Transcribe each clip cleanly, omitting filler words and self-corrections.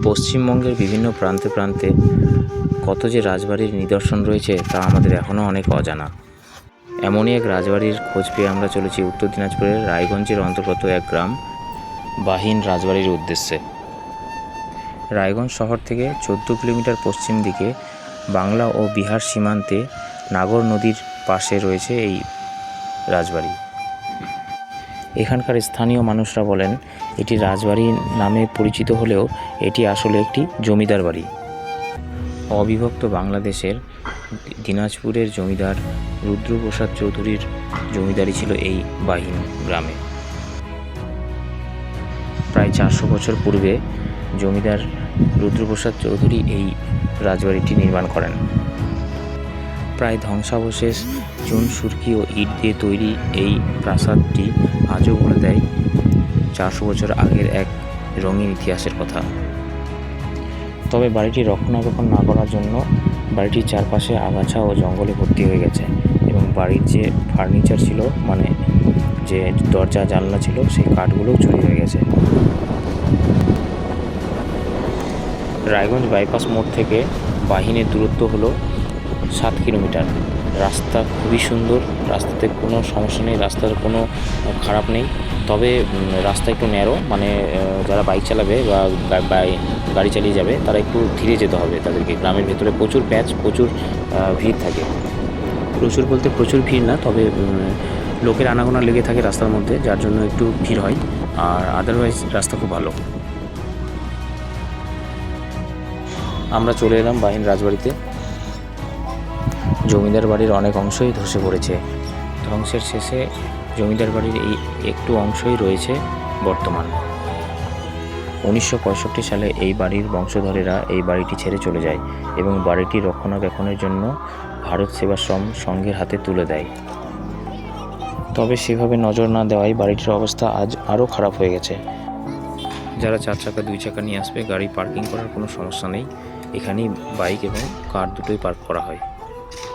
পশ্চিমবঙ্গের বিভিন্ন প্রান্তে প্রান্তে কত যে রাজবাড়ির নিদর্শন রয়েছে তা আমাদের এখনও অনেক অজানা। এমনই এক রাজবাড়ির খোঁজ পেয়ে আমরা চলেছি উত্তর দিনাজপুরের রায়গঞ্জের অন্তর্গত এক গ্রাম বাহিন রাজবাড়ির উদ্দেশ্যে। রায়গঞ্জ শহর থেকে 14 কিলোমিটার পশ্চিম দিকে বাংলা ও বিহার সীমান্তে নাগর নদীর পাশে রয়েছে এই রাজবাড়ি। এখানকার স্থানীয় মানুষরা বলেন এটি রাজবাড়ি নামে পরিচিত হলেও এটি আসলে একটি জমিদার বাড়ি। অবিভক্ত বাংলাদেশের দিনাজপুরের জমিদার রুদ্রপ্রসাদ চৌধুরীর জমিদারি ছিল এই বাহিন গ্রামে। প্রায় 400 বছর পূর্বে জমিদার রুদ্রপ্রসাদ চৌধুরী এই রাজবাড়িটি নির্মাণ করেন। প্রায় ধ্বংসাবশেষ, চুন সুরকি ও ইট দিয়ে তৈরি এই প্রাসাদটি আজও বলে দেয় 400 বছর আগের এক রঙিন ইতিহাসের কথা। তবে বাড়িটি রক্ষণাবেক্ষণ না করার জন্য বাড়িটির চারপাশে আগাছা ও জঙ্গলে ভর্তি হয়ে গেছে এবং বাড়ির যে ফার্নিচার ছিল, মানে যে দরজা জানলা ছিল, সেই কাঠগুলোও চুরি হয়ে গেছে। রায়গঞ্জ বাইপাস মোড় থেকে বাহিনের দূরত্ব হলো 7 কিলোমিটার। রাস্তা খুবই সুন্দর, রাস্তাতে কোনো সমস্যা নেই, রাস্তার কোনো খারাপ নেই। তবে রাস্তা একটু ন্যারো, মানে যারা বাইক চালাবে বা গাড়ি চালিয়ে যাবে তারা একটু ধীরে যেতে হবে তাদেরকে। গ্রামের ভেতরে প্রচুর প্যাচ, প্রচুর ভিড় থাকে। প্রচুর বলতে প্রচুর ভিড় না, তবে লোকের আনাগোনা লেগে থাকে রাস্তার মধ্যে, যার জন্য একটু ভিড় হয়। আর আদারওয়াইজ রাস্তা খুব ভালো। আমরা চলে এলাম বাহিন রাজবাড়িতে। জমিদার বাড়ির অনেক অংশই ধসে পড়েছে। ধ্বংসের শেষে জমিদার বাড়ির এই একটু অংশই রয়েছে বর্তমান। 1965 সালে এই বাড়ির বংশধরেরা এই বাড়িটি ছেড়ে চলে যায় এবং বাড়িটি রক্ষণাবেক্ষণের জন্য ভারত সেবাশ্রম সংঘের হাতে তুলে দেয়। তবে সেভাবে নজর না দেওয়ায় বাড়িটির অবস্থা আজ আরও খারাপ হয়ে গেছে। যারা 4 চাকা 2 চাকা নিয়ে আসবে, গাড়ি পার্কিং করার কোনো সমস্যা নেই। এখানেই বাইক এবং কার দুটোই পার্ক করা হয়,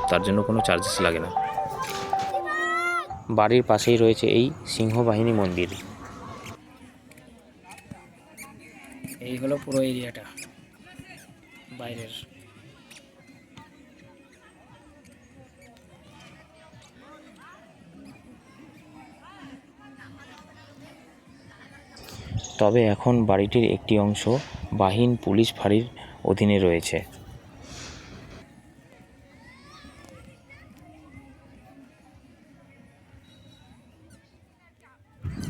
তার জন্য কোনো চার্জেস লাগে না। বাড়ির পাশেই রয়েছে এই সিংহবাহিনী মন্দির। এই হলো পুরো এরিয়াটা বাইরের। তবে এখন বাড়িটির একটি অংশ বাহিন পুলিশ ফাঁড়ির অধীনে রয়েছে।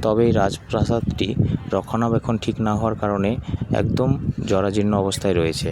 তবে এই রাজপ্রাসাদটি রক্ষণাবেক্ষণ ঠিক না হওয়ার কারণে একদম জরাজীর্ণ অবস্থায় রয়েছে।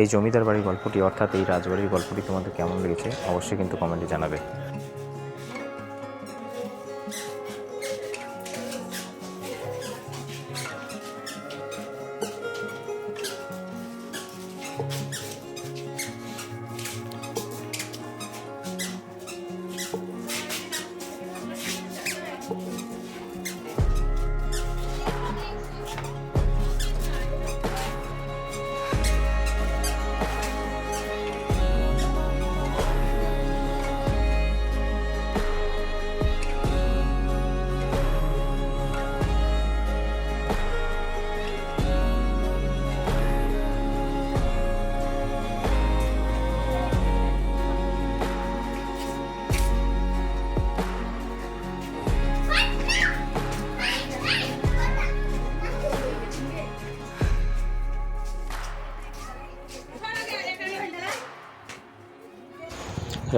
এই জমিদার বাড়ির গল্পটি, অর্থাৎ এই রাজবাড়ির গল্পটি তোমাদের কেমন লেগেছে অবশ্যই কিন্তু কমেন্টে জানাবে।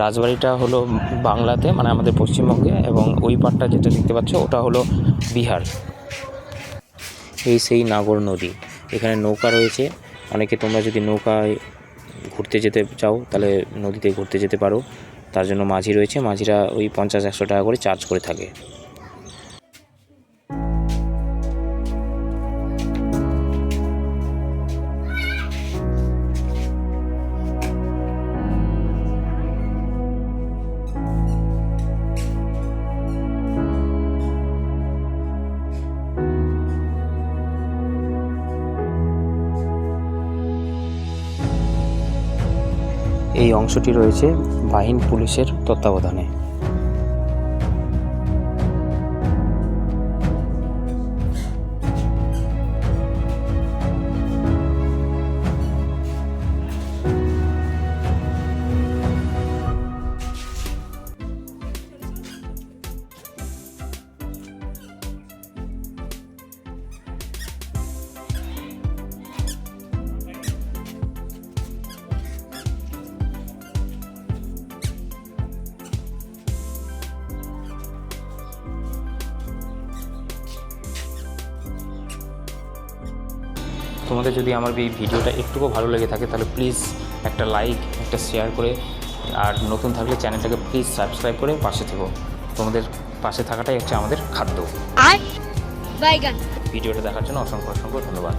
রাজবাড়িটা হলো বাংলাতে, মানে আমাদের পশ্চিমবঙ্গে, এবং ওই পাটটা যেটা দেখতে পাচ্ছ ওটা হলো বিহার। এই সেই নাগর নদী, এখানে নৌকা রয়েছে। অনেকে তোমরা যদি নৌকায় ঘুরতে যেতে চাও তাহলে নদীতে ঘুরতে যেতে পারো। তার জন্য মাঝি রয়েছে, মাঝিরা ওই 50-100 টাকা করে চার্জ করে থাকে। অংশটি রয়েছে বাহিন পুলিশের তত্ত্বাবধানে। তোমাদের যদি আমার এই ভিডিওটা একটুকু ভালো লেগে থাকে তাহলে প্লিজ একটা লাইক, একটা শেয়ার করে, আর নতুন থাকলে চ্যানেলটাকে প্লিজ সাবস্ক্রাইব করে পাশে থেকো। তোমাদের পাশে থাকাটাই হচ্ছে আমাদের খাদ্য। ভিডিওটা দেখার জন্য অসংখ্য অসংখ্য ধন্যবাদ।